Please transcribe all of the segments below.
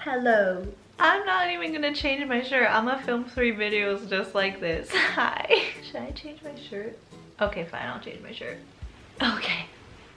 Hello. I'm not even gonna change my shirt. I'm gonna film 3 videos just like this. Hi. Should I change my shirt? Okay, fine, I'll change my shirt. Okay,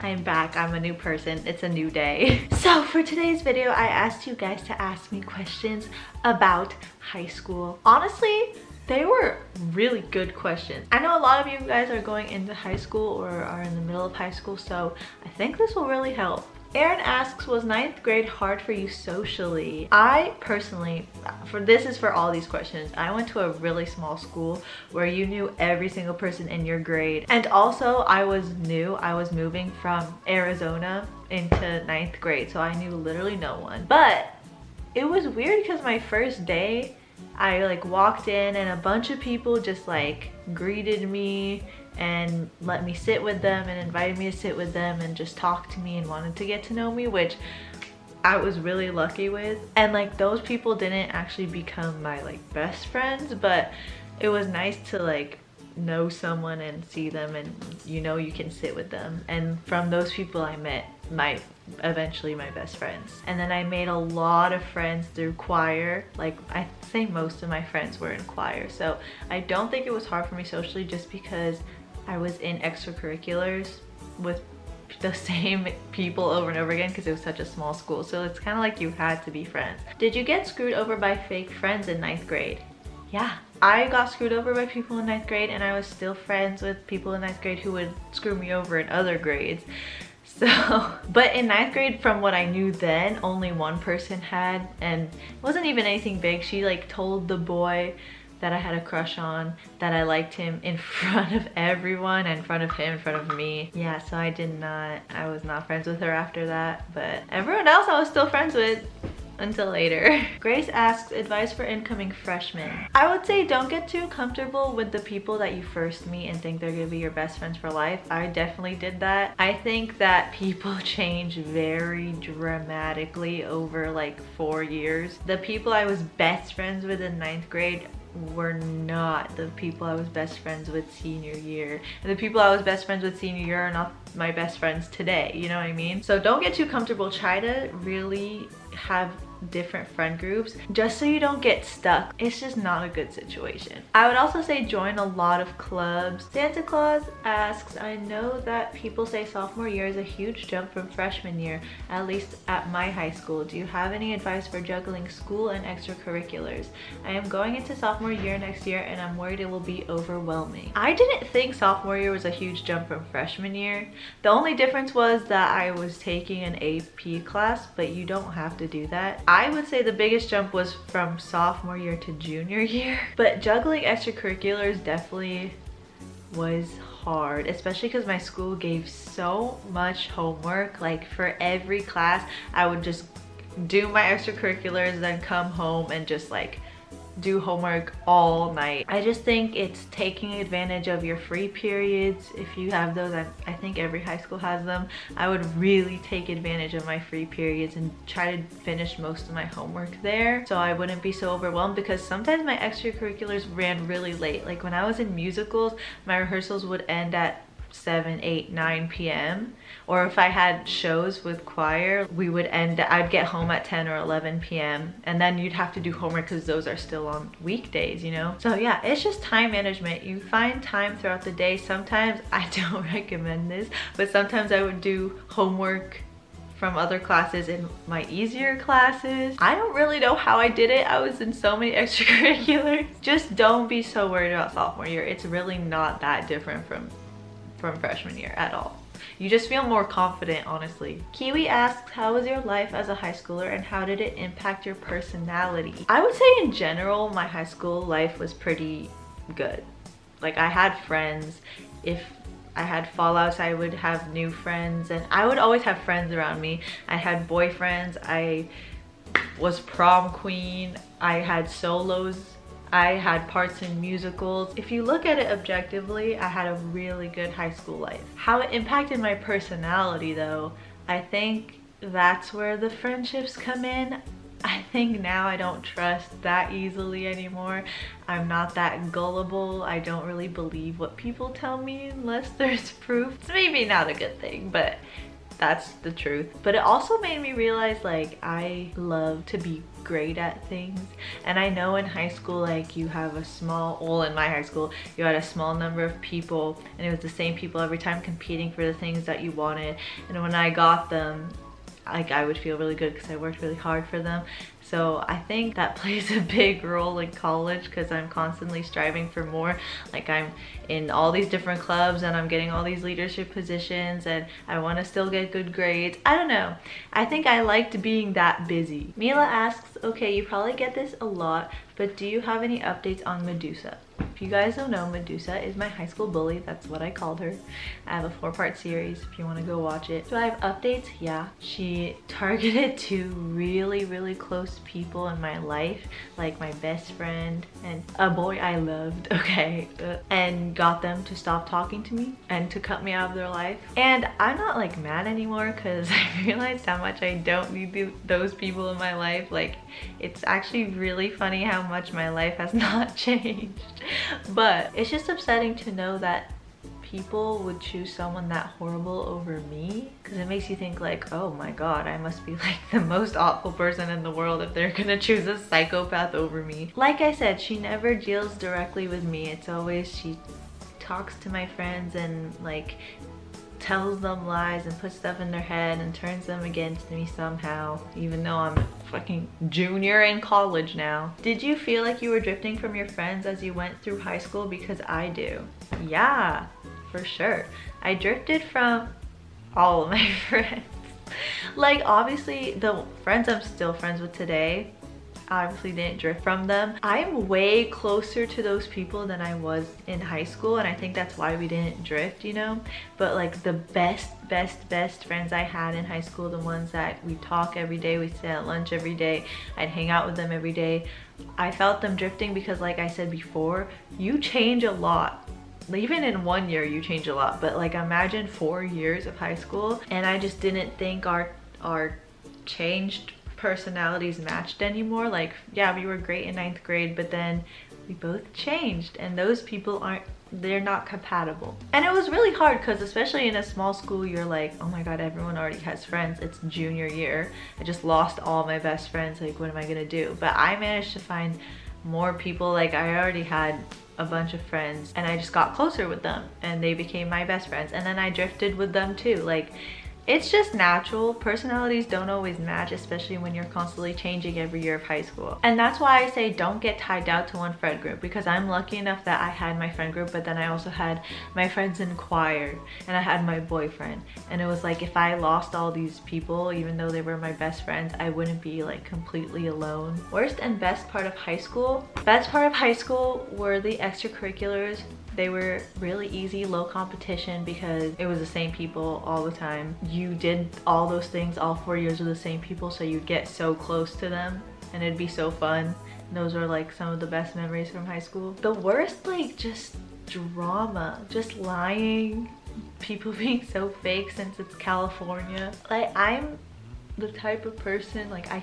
I'm back. I'm a new person. It's a new day. So for today's video, I asked you guys to ask me questions about high school. Honestly, they were really good questions. I know a lot of you guys are going into high school or are in the middle of high school, so I think this will really help. Aaron asks, was 9th grade hard for you socially? I personally, this is for all these questions, I went to a really small school where you knew every single person in your grade. And also I was new, I was moving from Arizona into 9th grade, so I knew literally no one. But it was weird because my first day, I like walked in and a bunch of people just like greeted me and let me sit with them and invited me to sit with them and just talk to me and wanted to get to know me, which I was really lucky with. And like those people didn't actually become my like best friends, but it was nice to like know someone and see them and you know you can sit with them. And from those people I met eventually my best friends. And then I made a lot of friends through choir. Like I say most of my friends were in choir, so I don't think it was hard for me socially just because I was in extracurriculars with the same people over and over again because it was such a small school. So it's kind of like you had to be friends. Did you get screwed over by fake friends in 9th grade? Yeah, I got screwed over by people in 9th grade and I was still friends with people in 9th grade who would screw me over in other grades. So, but in 9th grade, from what I knew then, only one person had, and it wasn't even anything big. She like told the boy that I had a crush on that I liked him in front of everyone, in front of him, in front of me. Yeah, so I was not friends with her after that, but everyone else I was still friends with until later. Grace asks, advice for incoming freshmen. I would say don't get too comfortable with the people that you first meet and think they're gonna be your best friends for life. I definitely did that. I think that people change very dramatically over like 4 years. The people I was best friends with in 9th grade were not the people I was best friends with senior year. And the people I was best friends with senior year are not my best friends today, you know what I mean? So don't get too comfortable. Try to really have different friend groups just so you don't get stuck. It's just not a good situation. I would also say join a lot of clubs. Santa Claus asks, I know that people say sophomore year is a huge jump from freshman year, at least at my high school. Do you have any advice for juggling school and extracurriculars? I am going into sophomore year next year and I'm worried it will be overwhelming. I didn't think sophomore year was a huge jump from freshman year. The only difference was that I was taking an AP class, but you don't have to do that. I would say the biggest jump was from sophomore year to junior year, but juggling extracurriculars definitely was hard, especially because my school gave so much homework. Like for every class, I would just do my extracurriculars, then come home and just like do homework all night. I just think it's taking advantage of your free periods. If you have those, I think every high school has them. I would really take advantage of my free periods and try to finish most of my homework there so I wouldn't be so overwhelmed, because sometimes my extracurriculars ran really late. Like when I was in musicals, my rehearsals would end at 7, 8, 9 p.m. Or if I had shows with choir, I'd get home at 10 or 11 p.m. and then you'd have to do homework because those are still on weekdays, you know? So yeah, it's just time management. You find time throughout the day. Sometimes, I don't recommend this, but sometimes I would do homework from other classes in my easier classes. I don't really know how I did it. I was in so many extracurriculars. Just don't be so worried about sophomore year. It's really not that different from freshman year at all. You just feel more confident, honestly. Kiwi asks, how was your life as a high schooler and how did it impact your personality? I would say in general, my high school life was pretty good. Like I had friends. If I had fallouts, I would have new friends, and I would always have friends around me. I had boyfriends, I was prom queen, I had solos, I had parts in musicals. If you look at it objectively, I had a really good high school life. How it impacted my personality though, I think that's where the friendships come in. I think now I don't trust that easily anymore. I'm not that gullible. I don't really believe what people tell me unless there's proof. It's maybe not a good thing, but That's the truth. But it also made me realize like I love to be great at things. And I know in high school, like you have a small, well in my high school, you had a small number of people and it was the same people every time competing for the things that you wanted. And when I got them, like I would feel really good because I worked really hard for them. So I think that plays a big role in college because I'm constantly striving for more. Like I'm in all these different clubs and I'm getting all these leadership positions and I want to still get good grades. I don't know. I think I liked being that busy. Mila asks, okay, you probably get this a lot, but do you have any updates on Medusa? If you guys don't know, Medusa is my high school bully. That's what I called her. I have a 4-part series if you want to go watch it. Do I have updates? Yeah. She targeted 2 really close people in my life, like my best friend and a boy I loved, okay, and got them to stop talking to me and to cut me out of their life. And I'm not like mad anymore because I realized how much I don't need those people in my life. Like it's actually really funny how much my life has not changed. But it's just upsetting to know that people would choose someone that horrible over me, because it makes you think like, oh my god, I must be like the most awful person in the world if they're gonna choose a psychopath over me. Like I said, she never deals directly with me. It's always she talks to my friends and like tells them lies and puts stuff in their head and turns them against me somehow, even though I'm a fucking junior in college now. Did you feel like you were drifting from your friends as you went through high school? Because I do. Yeah, for sure. I drifted from all of my friends. Like obviously the friends I'm still friends with today, I obviously didn't drift from them. I'm way closer to those people than I was in high school, and I think that's why we didn't drift, you know. But like the best friends I had in high school, the ones that we talk every day, we sit at lunch every day, I'd hang out with them every day, I felt them drifting because like I said before, you change a lot. Even in 1 year you change a lot, but like imagine 4 years of high school, and I just didn't think our changed personalities matched anymore. Like yeah, we were great in 9th grade, but then we both changed, and those people they're not compatible. And it was really hard because especially in a small school, you're like, oh my god, everyone already has friends. It's junior year. I just lost all my best friends. Like what am I gonna do? But I managed to find more people. Like I already had a bunch of friends and I just got closer with them and they became my best friends, and then I drifted with them too. Like it's just natural. Personalities don't always match, especially when you're constantly changing every year of high school. And that's why I say don't get tied down to one friend group, because I'm lucky enough that I had my friend group, but then I also had my friends in choir and I had my boyfriend. And it was like if I lost all these people, even though they were my best friends, I wouldn't be like completely alone. Worst and best part of high school? Best part of high school were the extracurriculars. They were really easy, low competition, because it was the same people all the time. You did all those things all 4 years with the same people, so you'd get so close to them and it'd be so fun. And those are like some of the best memories from high school. The worst, like just drama, just lying, people being so fake since it's California. Like I'm the type of person, like I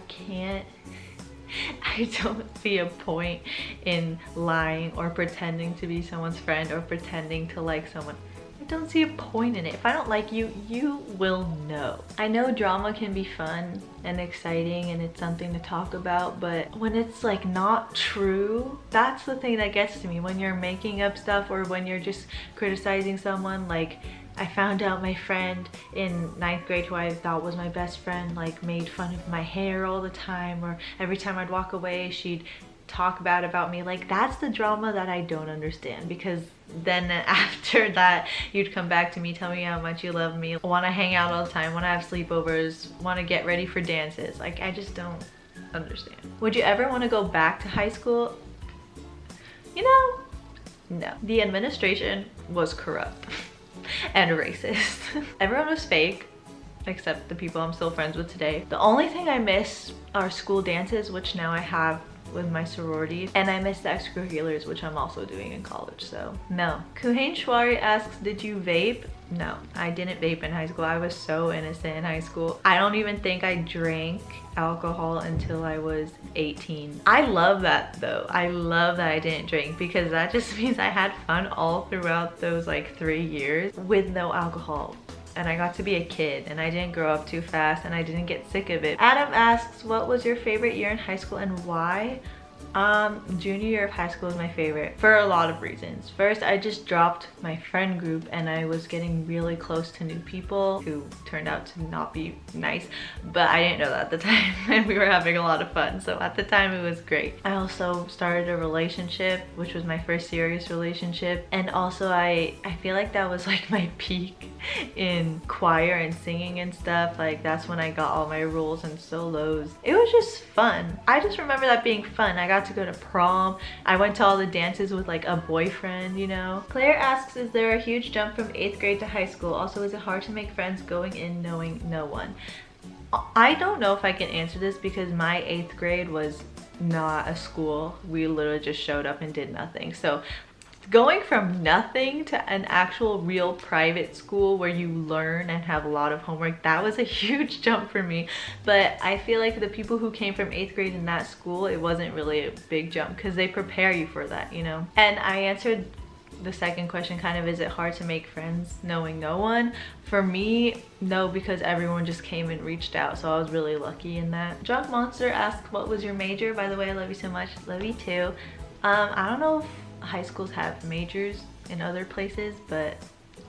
don't see a point in lying or pretending to be someone's friend or pretending to like someone. I don't see a point in it. If I don't like you, you will know. I know drama can be fun and exciting and it's something to talk about, but when it's like not true, that's the thing that gets to me. When you're making up stuff or when you're just criticizing someone. Like I found out my friend in 9th grade, who I thought was my best friend, like made fun of my hair all the time, or every time I'd walk away she'd talk bad about me. Like that's the drama that I don't understand, because then after that you'd come back to me, tell me how much you love me, want to hang out all the time, want to have sleepovers, want to get ready for dances. Like I just don't understand. Would you ever want to go back to high school? You know, no. The administration was corrupt and racist. Everyone was fake except the people I'm still friends with today. The only thing I miss are school dances, which now I have with my sorority, and I miss the extracurriculars, which I'm also doing in college. So no. Kuhain Shwari asks, did you vape? No, I didn't vape in high school. I was so innocent in high school. I don't even think I drank alcohol until I was 18. I love that though. I love that I didn't drink, because that just means I had fun all throughout those like 3 years with no alcohol. and I got to be a kid, and I didn't grow up too fast, and I didn't get sick of it. Adam asks, what was your favorite year in high school and why? Junior year of high school is my favorite for a lot of reasons. First, I just dropped my friend group and I was getting really close to new people who turned out to not be nice, but I didn't know that at the time and we were having a lot of fun. So at the time it was great. I also started a relationship, which was my first serious relationship. And also I feel like that was like my peak in choir and singing and stuff. Like that's when I got all my roles and solos. It was just fun. I just remember that being fun. I got to go to prom. I went to all the dances with like a boyfriend, you know. Claire asks, is there a huge jump from 8th grade to high school? Also, is it hard to make friends going in knowing no one? I don't know if I can answer this because my 8th grade was not a school. We literally just showed up and did nothing. So going from nothing to an actual real private school where you learn and have a lot of homework, that was a huge jump for me. But I feel like the people who came from 8th grade in that school, it wasn't really a big jump because they prepare you for that, you know. And I answered the second question kind of, is it hard to make friends knowing no one? For me, no, because everyone just came and reached out, so I was really lucky in that. Drunk Monster asks, what was your major? By the way, I love you so much. Love you too. I don't know if high schools have majors in other places, but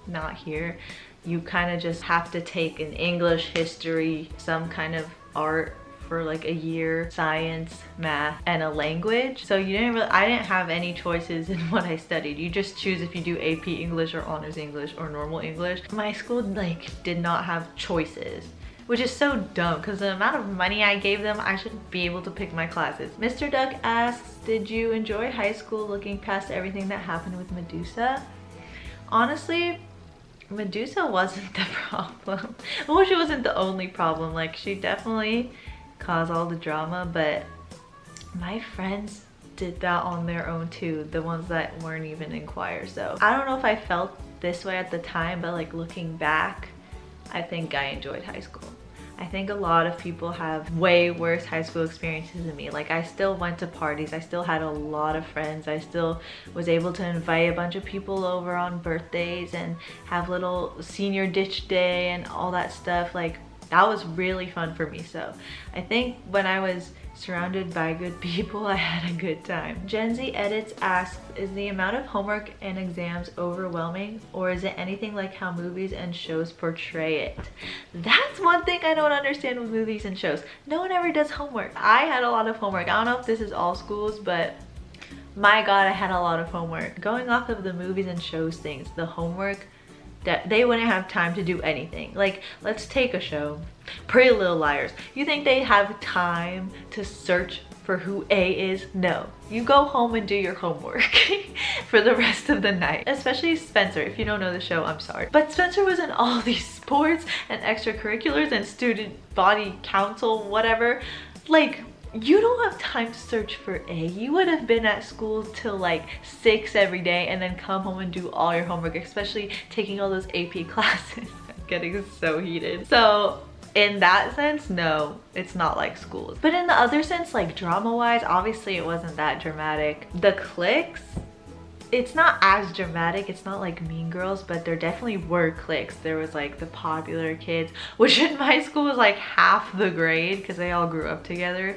not here. You kind of just have to take an English, history, some kind of art for like a year, science, math, and a language. So I didn't have any choices in what I studied. You just choose if you do AP English or honors English or normal English. My school like did not have choices, which is so dumb because the amount of money I gave them, I should be able to pick my classes. Mr. Duck asks, did you enjoy high school looking past everything that happened with Medusa? Honestly, Medusa wasn't the problem. Well, she wasn't the only problem. Like, she definitely caused all the drama, but my friends did that on their own too, the ones that weren't even in choir. So I don't know if I felt this way at the time, but like looking back, I think I enjoyed high school. I think a lot of people have way worse high school experiences than me. Like, I still went to parties, I still had a lot of friends, I still was able to invite a bunch of people over on birthdays and have little senior ditch day and all that stuff. Like, that was really fun for me. So I think when I was surrounded by good people, I had a good time. Gen Z Edits asks, is the amount of homework and exams overwhelming, or is it anything like how movies and shows portray it? That's one thing I don't understand with movies and shows. No one ever does homework. I had a lot of homework. I don't know if this is all schools, but my God, I had a lot of homework. Going off of the movies and shows things, the homework, that they wouldn't have time to do anything. Like, let's take a show, Pretty Little Liars. You think they have time to search for who A is? No. You go home and do your homework for the rest of the night. Especially Spencer. If you don't know the show, I'm sorry. But Spencer was in all these sports and extracurriculars and student body council, whatever. Like, you don't have time to search for A. You would have been at school till like 6 every day and then come home and do all your homework, especially taking all those AP classes. I'm getting so heated. So in that sense, no, it's not like schools. But in the other sense, like drama-wise, obviously it wasn't that dramatic. The cliques, it's not as dramatic. It's not like Mean Girls, but there definitely were cliques. There was like the popular kids, which in my school was like half the grade because they all grew up together.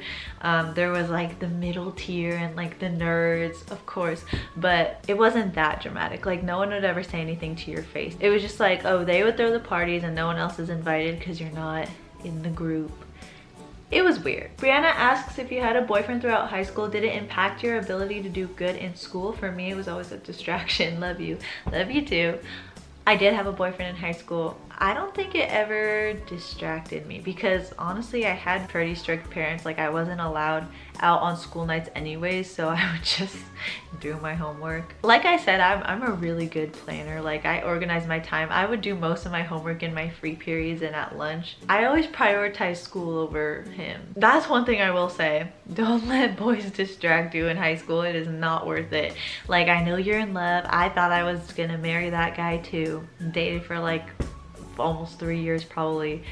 There was like the middle tier and like the nerds, of course, but it wasn't that dramatic. Like, no one would ever say anything to your face. It was just like, oh, they would throw the parties and no one else is invited because you're not in the group. It was weird. Brianna asks, if you had a boyfriend throughout high school, did it impact your ability to do good in school? For me, it was always a distraction. Love you. Love you too. I did have a boyfriend in high school. I don't think it ever distracted me because honestly, I had pretty strict parents. Like, I wasn't allowed out on school nights anyways, so I would just do my homework. Like I said, I'm a really good planner. Like, I organize my time. I would do most of my homework in my free periods and at lunch. I always prioritize school over him. That's one thing I will say. Don't let boys distract you in high school. It is not worth it. Like, I know you're in love. I thought I was gonna marry that guy too. Dated for like almost 3 years probably,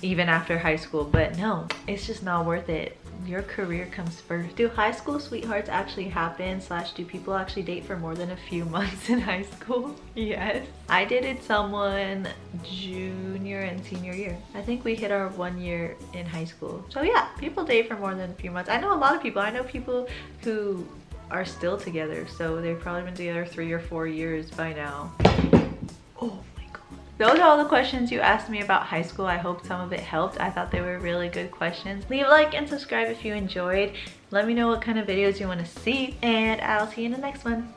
even after high school, but no, it's just not worth it. your career comes first. Do high school sweethearts actually happen / do people actually date for more than a few months in high school? Yes. I dated someone junior and senior year. I think we hit our 1 year in high school. So yeah, people date for more than a few months. I know a lot of people. I know people who are still together, so they've probably been together 3 or 4 years by now. Oh. Those are all the questions you asked me about high school. I hope some of it helped. I thought they were really good questions. Leave a like and subscribe if you enjoyed. Let me know what kind of videos you want to see, and I'll see you in the next one.